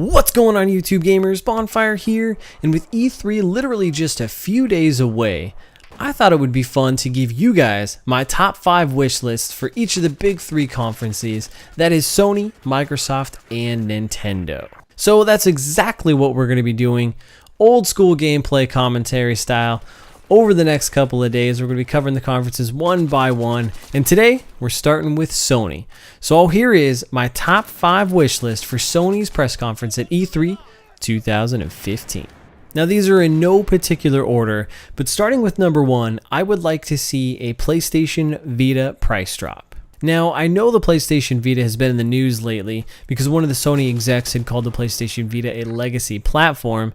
What's going on, YouTube gamers? Bonfire here, and with E3 literally just a few days away, I thought it would be fun to give you guys my top 5 wish lists for each of the big 3 conferences, that is Sony, Microsoft, and Nintendo. So that's exactly what we're going to be doing, old school gameplay commentary style. Over the next couple of days, we're going to be covering the conferences one by one, and today we're starting with Sony. So here is my top 5 wish list for Sony's press conference at E3 2015. Now these are in no particular order, but starting with number 1, I would like to see a PlayStation Vita price drop. Now, I know the PlayStation Vita has been in the news lately because one of the Sony execs had called the PlayStation Vita a legacy platform.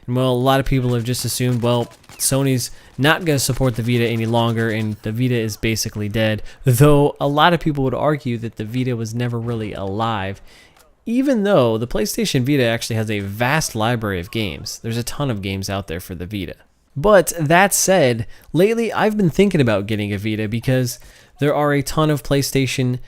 And well, a lot of people have just assumed, well, Sony's not going to support the Vita any longer and the Vita is basically dead. Though a lot of people would argue that the Vita was never really alive, even though the PlayStation Vita actually has a vast library of games. There's a ton of games out there for the Vita. But that said, lately I've been thinking about getting a Vita because there are a ton of PlayStation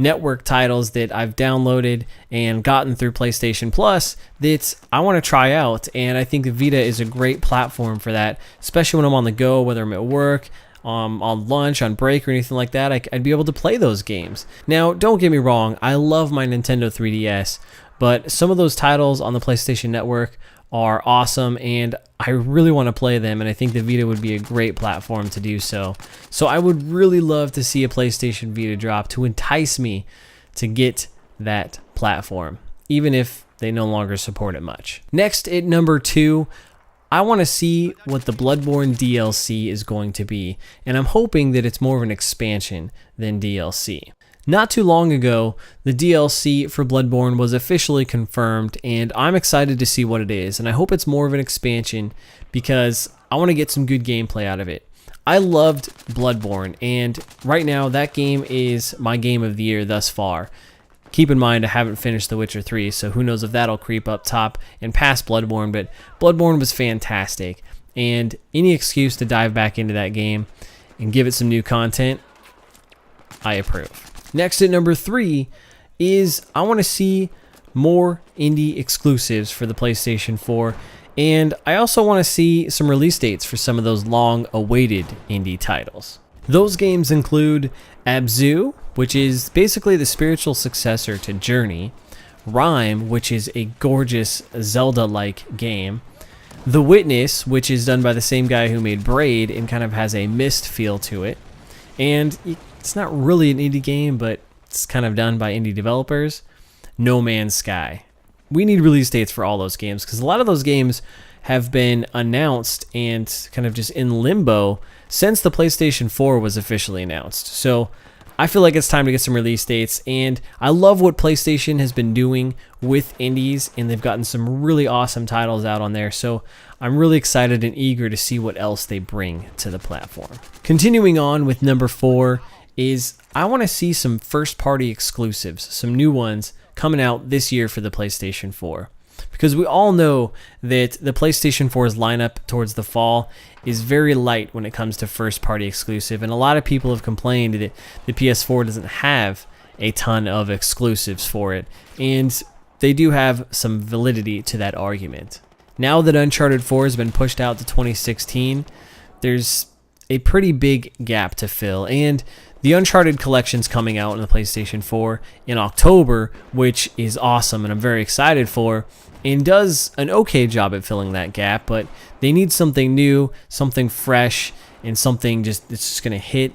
Network titles that I've downloaded and gotten through PlayStation Plus that I want to try out, and I think the Vita is a great platform for that, especially when I'm on the go, whether I'm at work, on lunch, on break, or anything like that. I'd be able to play those games. Now, don't get me wrong, I love my Nintendo 3DS, but some of those titles on the PlayStation Network are awesome, and I really want to play them, and I think the Vita would be a great platform to do so. So I would really love to see a PlayStation Vita drop to entice me to get that platform, even if they no longer support it much. Next, at number 2, I want to see what the Bloodborne DLC is going to be, and I'm hoping that it's more of an expansion than DLC. Not too long ago, the DLC for Bloodborne was officially confirmed, and I'm excited to see what it is, and I hope it's more of an expansion because I want to get some good gameplay out of it. I loved Bloodborne, and right now that game is my game of the year thus far. Keep in mind I haven't finished The Witcher 3, so who knows if that'll creep up top and past Bloodborne, but Bloodborne was fantastic, and any excuse to dive back into that game and give it some new content, I approve. Next at number 3 is I want to see more indie exclusives for the PlayStation 4, and I also want to see some release dates for some of those long-awaited indie titles. Those games include Abzu, which is basically the spiritual successor to Journey, Rime, which is a gorgeous Zelda-like game, The Witness, which is done by the same guy who made Braid and kind of has a Myst feel to it, and it's not really an indie game, but it's kind of done by indie developers, No Man's Sky. We need release dates for all those games because a lot of those games have been announced and kind of just in limbo since the PlayStation 4 was officially announced. So I feel like it's time to get some release dates, and I love what PlayStation has been doing with indies, and they've gotten some really awesome titles out on there, so I'm really excited and eager to see what else they bring to the platform. Continuing on with number 4 is I want to see some first-party exclusives, some new ones coming out this year for the PlayStation 4. Because we all know that the PlayStation 4's lineup towards the fall is very light when it comes to first-party exclusive, and a lot of people have complained that the PS4 doesn't have a ton of exclusives for it, and they do have some validity to that argument. Now that Uncharted 4 has been pushed out to 2016, there's a pretty big gap to fill, and the Uncharted collection's coming out on the PlayStation 4 in October, which is awesome and I'm very excited for, and does an okay job at filling that gap, but they need something new, something fresh, and something that's just going to hit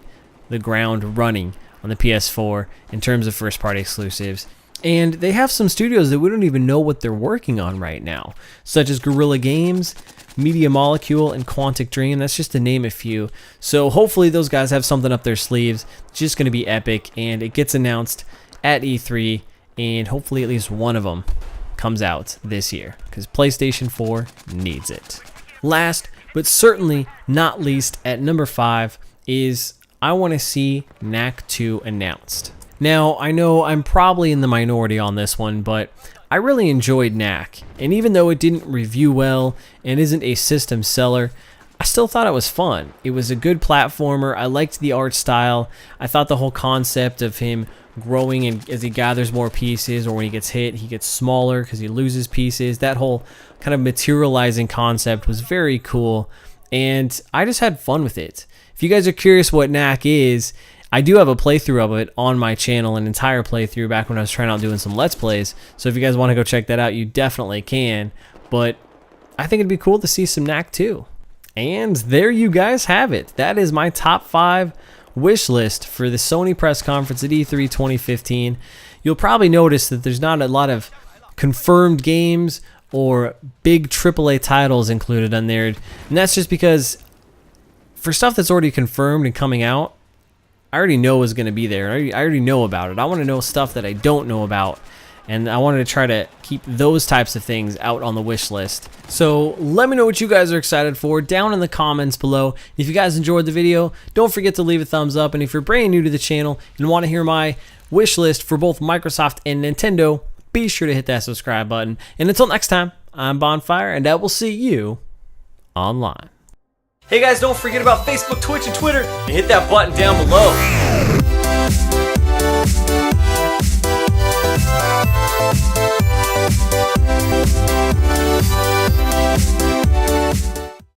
the ground running on the PS4 in terms of first-party exclusives. And they have some studios that we don't even know what they're working on right now, such as Guerrilla Games, Media Molecule, and Quantic Dream. That's just to name a few. So hopefully those guys have something up their sleeves. It's just going to be epic, and it gets announced at E3, and hopefully at least one of them comes out this year, because PlayStation 4 needs it. Last, but certainly not least, at number 5 is I want to see Knack 2 announced. Now, I know I'm probably in the minority on this one, but I really enjoyed Knack, and even though it didn't review well and isn't a system seller, I still thought it was fun. It was a good platformer. I liked the art style. I thought the whole concept of him growing and as he gathers more pieces, or when he gets hit, he gets smaller because he loses pieces. That whole kind of materializing concept was very cool, and I just had fun with it. If you guys are curious what Knack is, I do have a playthrough of it on my channel, an entire playthrough back when I was trying out doing some Let's Plays. So if you guys want to go check that out, you definitely can. But I think it'd be cool to see some Knack too. And there you guys have it. That is my top 5 wish list for the Sony Press Conference at E3 2015. You'll probably notice that there's not a lot of confirmed games or big AAA titles included on there. And that's just because for stuff that's already confirmed and coming out, I already know is going to be there. I already know about it. I want to know stuff that I don't know about, and I wanted to try to keep those types of things out on the wish list. So let me know what you guys are excited for down in the comments below. If you guys enjoyed the video, don't forget to leave a thumbs up, and if you're brand new to the channel and want to hear my wish list for both Microsoft and Nintendo, be sure to hit that subscribe button. And until next time, I'm Bonfire, and I will see you online. Hey guys, don't forget about Facebook, Twitch, and Twitter, and hit that button down below.